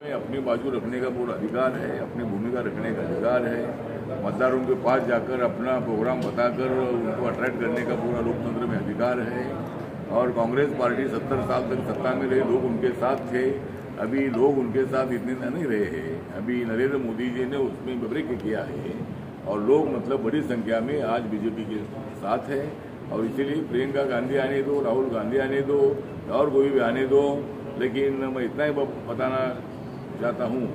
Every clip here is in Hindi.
अपनी बाजू रखने का पूरा अधिकार है, अपनी भूमिका रखने का अधिकार है। मतदारों के पास जाकर अपना प्रोग्राम बताकर उनको अट्रैक्ट करने का पूरा लोकतंत्र में अधिकार है। और कांग्रेस पार्टी 70 साल तक सत्ता में रहे, लोग उनके साथ थे। अभी लोग उनके साथ इतने नहीं रहे हैं। अभी नरेंद्र मोदी जी ने उसमें ब्रेक किया है और लोग मतलब बड़ी संख्या में आज बीजेपी के साथ है। और इसीलिए प्रियंका गांधी आने दो, राहुल गांधी आने दो और कोई भी आने दो, लेकिन मैं इतना ही बताना चाहता हूँ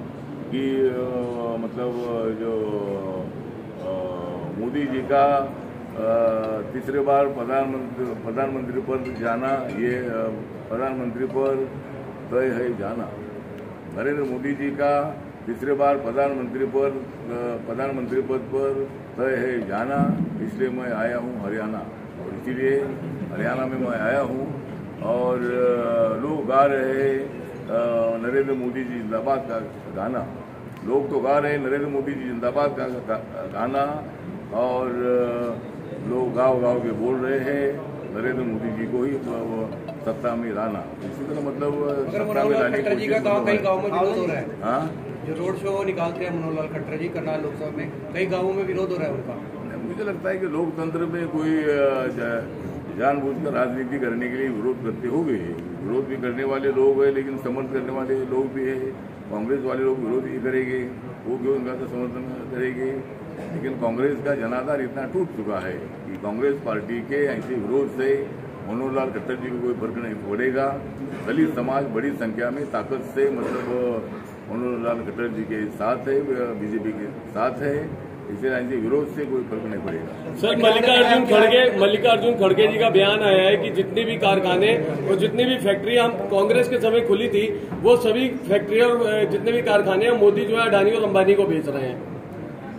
कि मतलब जो मोदी जी का तीसरे बार प्रधानमंत्री पर जाना, ये प्रधानमंत्री पर तय है जाना। नरेंद्र मोदी जी का तीसरे बार प्रधानमंत्री पद पर तय है जाना। इसलिए मैं आया हूँ हरियाणा, और इसीलिए हरियाणा में मैं आया हूँ। और लोग गा रहे हैं नरेंद्र मोदी जी जिंदाबाद का गाना। लोग तो गा रहे हैं नरेंद्र मोदी जी जिंदाबाद का गाना, और लोग गाँव के बोल रहे हैं नरेंद्र मोदी जी को ही सत्ता में लाना। इसी तरह मतलब सत्ता में लाने की कोशिश कई गाँव में विरोध हो रहा है। हाँ, जो रोड शो निकालते हैं मनोहर लाल खट्टर जी करनाल लोकसभा में, कई गाँवों में विरोध हो रहा है उनका। मुझे लगता है कि लोकतंत्र में कोई जानबूझकर राजनीति करने के लिए विरोध करते होंगे। विरोध भी करने वाले लोग हैं, लेकिन समर्थन करने वाले लोग भी है। कांग्रेस वाले लोग विरोध ही करेंगे, वो क्यों उनका तो समर्थन करेंगे। लेकिन कांग्रेस का जनाधार इतना टूट चुका है कि कांग्रेस पार्टी के ऐसे विरोध से मनोहर लाल खट्टर जी को कोई फर्क नहीं पड़ेगा। दलित समाज बड़ी संख्या में ताकत से मतलब मनोहर लाल खट्टर जी के साथ है, बीजेपी के साथ है। इसलिए विरोध से कोई फर्क नहीं पड़ेगा। सर, मल्लिकार्जुन खड़गे जी का बयान आया है कि जितने भी कारखाने और जितनी भी फैक्ट्रियां हम कांग्रेस के समय खुली थी, वो सभी फैक्ट्री और जितने भी कारखाने मोदी जो है अडानी और अंबानी को बेच रहे हैं।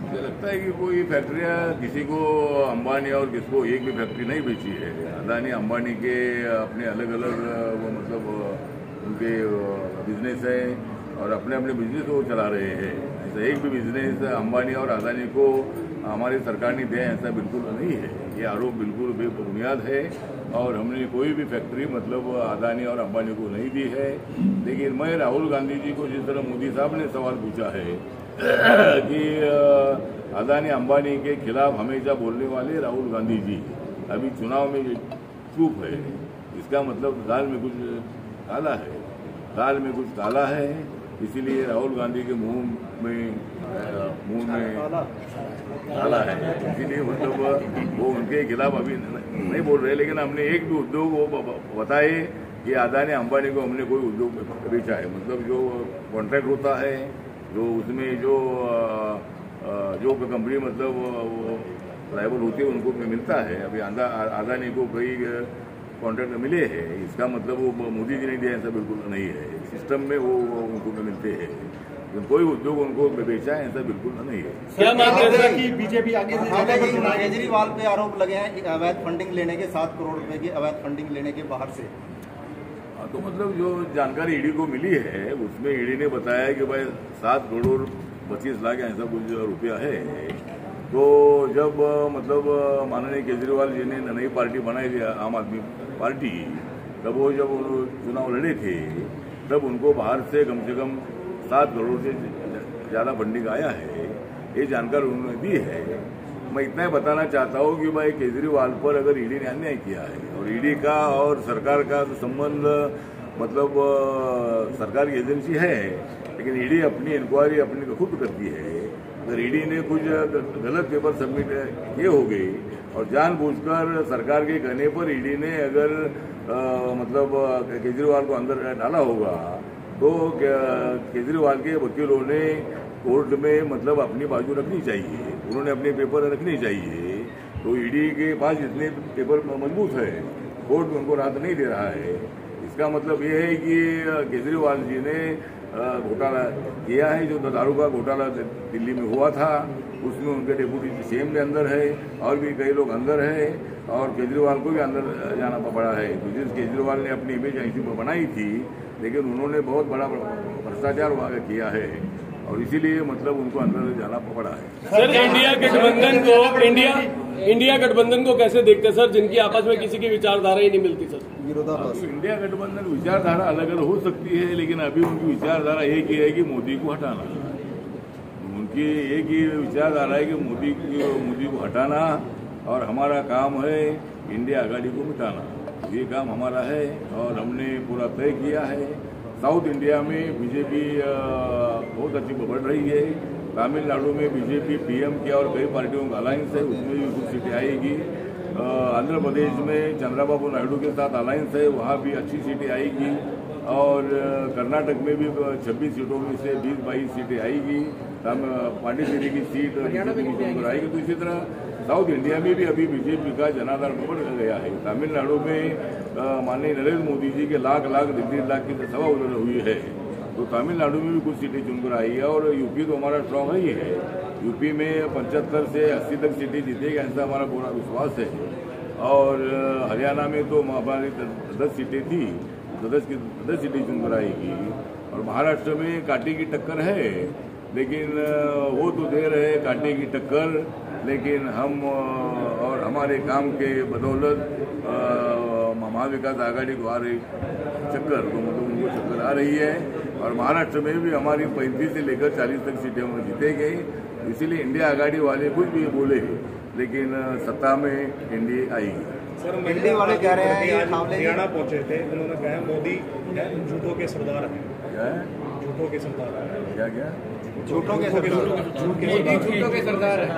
मुझे लगता है कि कोई फैक्ट्रियां किसी को अंबानी और किसको एक भी फैक्ट्री नहीं बेची है। अडानी अंबानी के अपने अलग अलग वो मतलब उनके बिजनेस है और अपने अपने बिजनेस को चला रहे हैं। ऐसा एक भी बिजनेस अंबानी और अडानी को हमारी सरकार ने दिया ऐसा बिल्कुल नहीं है। ये आरोप बिल्कुल बेबुनियाद है और हमने कोई भी फैक्ट्री मतलब अडानी और अंबानी को नहीं दी है। लेकिन मैं राहुल गांधी जी को जिस तरह मोदी साहब ने सवाल पूछा है कि अडानी अंबानी के खिलाफ हमेशा बोलने वाले राहुल गांधी जी अभी चुनाव में चुप है, इसका मतलब दाल में कुछ काला है। इसीलिए राहुल गांधी के मुंह में काला है। इसीलिए मतलब वो उनके खिलाफ अभी नहीं बोल रहे। लेकिन हमने एक भी उद्योग वो बताए कि अडानी अंबानी को हमने कोई उद्योग बेचा है। मतलब जो कॉन्ट्रैक्ट होता है, जो उसमें जो कंपनी मतलब लायबल होती है उनको मिलता है। अभी अडानी को कई कॉन्ट्रैक्ट मिले हैं। इसका मतलब वो मोदी जी ने दिया ऐसा बिल्कुल नहीं है। सिस्टम में वो उनको मिलते हैं, कोई उद्योग उनको बेचा है ऐसा बिल्कुल नहीं है। क्या मानते हैं कि बीजेपी आगे केजरीवाल पे आरोप लगे हैं अवैध फंडिंग लेने के, 7 करोड़ रुपए की अवैध फंडिंग लेने के बाहर से। हाँ, तो मतलब जो जानकारी ईडी को मिली है उसमें ईडी ने बताया कि भाई 7 करोड़ 25 लाख ऐसा कुछ रुपया है। तो जब मतलब माननीय केजरीवाल जी ने नई पार्टी बनाई थी आम आदमी पार्टी, तब वो जब चुनाव लड़े थे तब उनको बाहर से कम 7 करोड़ से ज़्यादा फंडिंग आया है। ये जानकारी उन्होंने दी है। मैं इतना ही बताना चाहता हूँ कि भाई केजरीवाल पर अगर ईडी ने अन्याय किया है और ईडी का और सरकार का संबंध मतलब सरकार की एजेंसी है, लेकिन ईडी अपनी इंक्वायरी अपनी खुद करती है। अगर ईडी ने कुछ गलत पेपर सबमिट किए होंगे और जानबूझकर सरकार के कहने पर ईडी ने अगर मतलब केजरीवाल को अंदर डाला होगा, तो केजरीवाल के वकीलों ने कोर्ट में मतलब अपनी बाजू रखनी चाहिए, उन्होंने अपने पेपर रखने चाहिए। तो ईडी के पास इतने पेपर मजबूत है, कोर्ट में उनको राहत नहीं दे रहा है। इसका मतलब ये है कि केजरीवाल जी ने घोटाला किया है। जो दारू का घोटाला दिल्ली में हुआ था उसमें उनके डेप्यूटी सीएम भी अंदर है और भी कई लोग अंदर है, और केजरीवाल को भी अंदर जाना पड़ा है। तो जिस केजरीवाल ने अपनी इमेज ऐसी बनाई थी, लेकिन उन्होंने बहुत बड़ा भ्रष्टाचार किया है और इसीलिए मतलब उनको अंदर जाना पड़ा है। सर इंडिया गठबंधन को कैसे देखते हैं सर, जिनकी आपस में किसी की विचारधारा ही नहीं मिलती सर? विरोधाभास। इंडिया गठबंधन विचारधारा अलग अलग हो सकती है, लेकिन अभी उनकी विचारधारा एक ही है कि मोदी को हटाना। उनकी एक ही विचारधारा है कि मोदी को हटाना, और हमारा काम है इंडिया आघाड़ी को मिटाना। ये काम हमारा है और हमने पूरा तय किया है। साउथ इंडिया में बीजेपी बहुत अच्छी बढ़ रही है। तमिलनाडु में बीजेपी पीएम किया और कई पार्टियों का अलायंस है, उसमें भी कुछ सीटें आएगी। आंध्र प्रदेश में चंद्रबाबू नायडू के साथ अलायंस है, वहाँ भी अच्छी सीटें आएगी। और कर्नाटक में भी 26 सीटों में से 20-22 सीटें आएगी। पांडिचेरी की सीट बीजेपी आएगी। तो इसी तरह साउथ इंडिया में भी अभी बीजेपी का जनाधार बढ़ गया है। तमिलनाडु में माननीय नरेंद्र मोदी जी के लाख 1.5 लाख की सभा उधर हुई है, तो तमिलनाडु में भी कुछ सीटें चुनकर आई है। और यूपी तो हमारा स्ट्रांग ही है, यूपी में 75 से 80 तक सीटें जीतेगा, ऐसा हमारा पूरा विश्वास है। और हरियाणा में तो हमारी 10 सीटें थी, तो 10 सीटें चुनकर आएगी। और महाराष्ट्र में कांटे की टक्कर है, लेकिन वो तो दे रहे कांटे की टक्कर, लेकिन हम और हमारे काम के बदौलत महाविकास आघाड़ी को आ रही चक्कर, तो मतलब उनको चक्कर आ रही है। और महाराष्ट्र में भी हमारी 35 से लेकर 40 तक सीटें हम जीते गए। इसीलिए इंडिया आघाड़ी वाले कुछ भी बोले, लेकिन सत्ता में एनडीए आएगी। सर एनडीए वाले कह रहे हैं आज हरियाणा पहुंचे थे, उन्होंने कहा मोदी झूठों के सरदार हैं। क्या है? झूठों के सरदार हैं। क्या क्या? झूठों के सरदार है।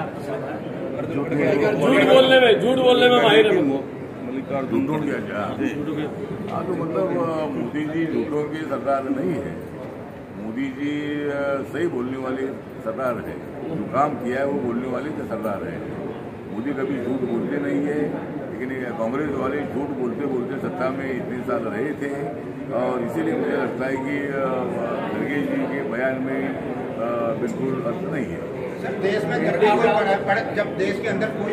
झूठ बोलने में माहिर है वो। मल्लिकार्जुन क्या? हाँ, तो मतलब मोदी जी झूठों के सरदार नहीं है। मोदी जी सही बोलने वाले सरदार है, जो काम किया है वो बोलने वाले के सरदार है। मोदी कभी झूठ बोलते नहीं है, लेकिन कांग्रेस वाले झूठ बोलते बोलते सत्ता में इतने साल रहे थे। और इसीलिए मुझे लगता है कि खड़गे जी के बयान में बिल्कुल अर्थ नहीं है। सर, देश में जब देश के अंदर कोई